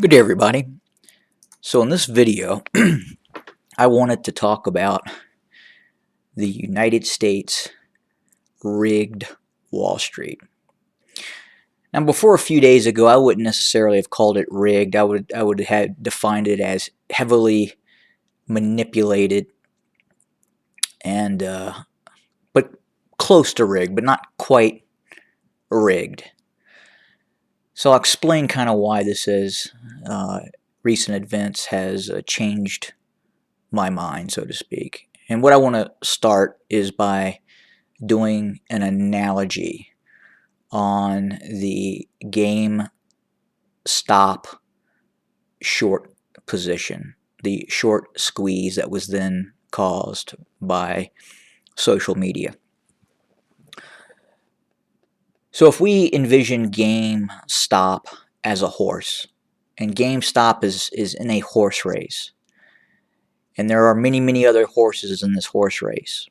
Good day, everybody. So in this video, I wanted to talk about the United States rigged Wall Street. Now, before a few days ago, I wouldn't necessarily have called it rigged. I would have defined it as heavily manipulated and but close to rigged, but not quite rigged. So I'll explain kind of why this is. Recent events has changed my mind, so to speak. And what I want to start is by doing an analogy on the GameStop short position, the short squeeze that was then caused by social media. So if we envision GameStop as a horse, and GameStop is in a horse race, and there are many other horses in this horse race,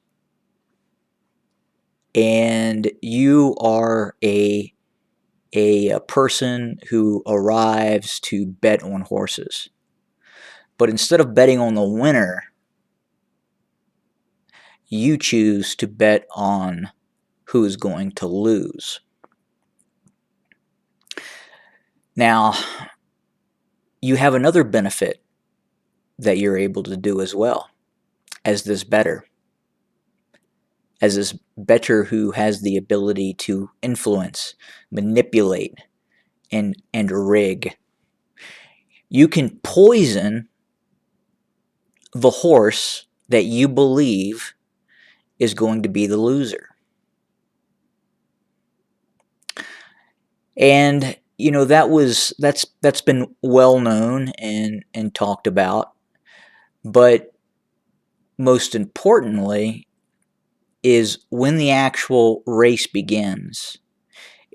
and you are a person who arrives to bet on horses, but instead of betting on the winner, you choose to bet on who is going to lose. Now, you have another benefit that you're able to do as well as this bettor. As this bettor who has the ability to influence, manipulate, and rig. You can poison the horse that you believe is going to be the loser. And you know that's been well known and talked about, but most importantly is when the actual race begins,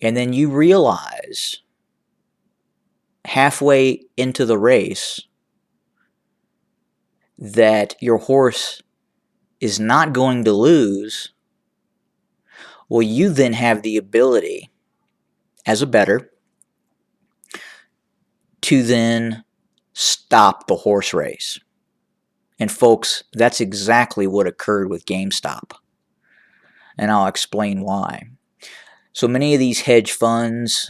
and then you realize halfway into the race that your horse is not going to lose. Well, you then have the ability as a bettor to then stop the horse race. And folks, that's exactly what occurred with GameStop. And I'll explain why. So many of these hedge funds,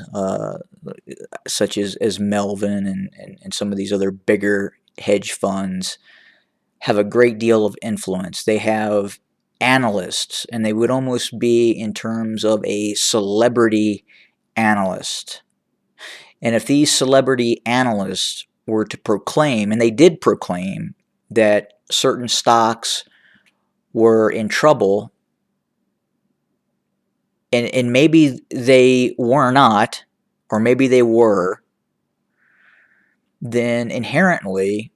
such as Melvin and some of these other bigger hedge funds, have a great deal of influence. They have analysts, and they would almost be in terms of a celebrity analyst. And if these celebrity analysts were to proclaim, and they did proclaim, that certain stocks were in trouble, and maybe they were not, or maybe they were, then inherently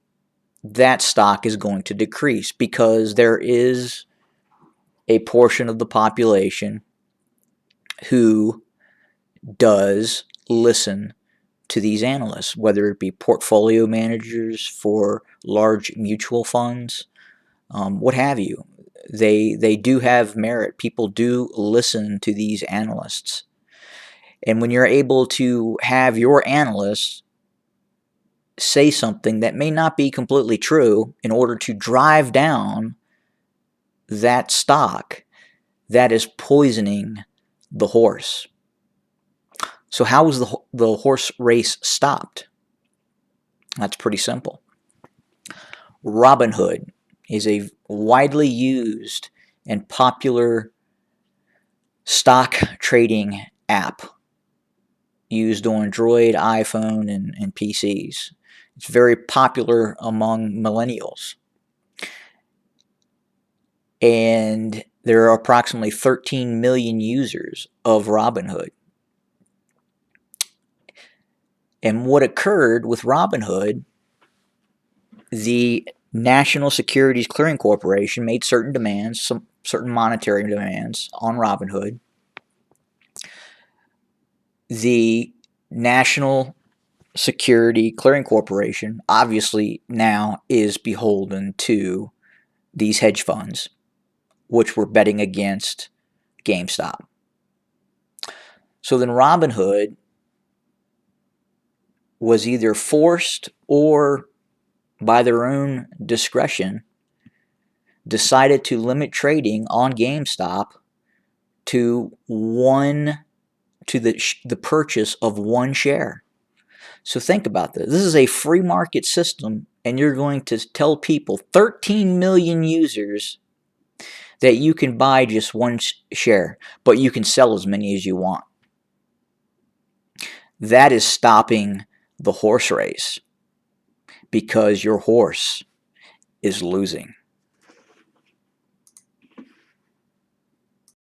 that stock is going to decrease because there is a portion of the population who does listen to these analysts, whether it be portfolio managers for large mutual funds, what have you. They do have merit. People do listen to these analysts. And when you're able to have your analysts say something that may not be completely true in order to drive down that stock, that is poisoning the horse. So how was the horse race stopped? That's pretty simple. Robinhood is a widely used and popular stock trading app used on Android, iPhone, and PCs. It's very popular among millennials. And there are approximately 13 million users of Robinhood. And what occurred with Robinhood, the National Securities Clearing Corporation made certain demands, some certain monetary demands on Robinhood. The National Security Clearing Corporation obviously now is beholden to these hedge funds, which were betting against GameStop. So then Robinhood was either forced or by their own discretion decided to limit trading on GameStop to the purchase of one share. So think about this. This is a free market system, and you're going to tell people, 13 million users, that you can buy just one share, but you can sell as many as you want. That is stopping the horse race, because your horse is losing.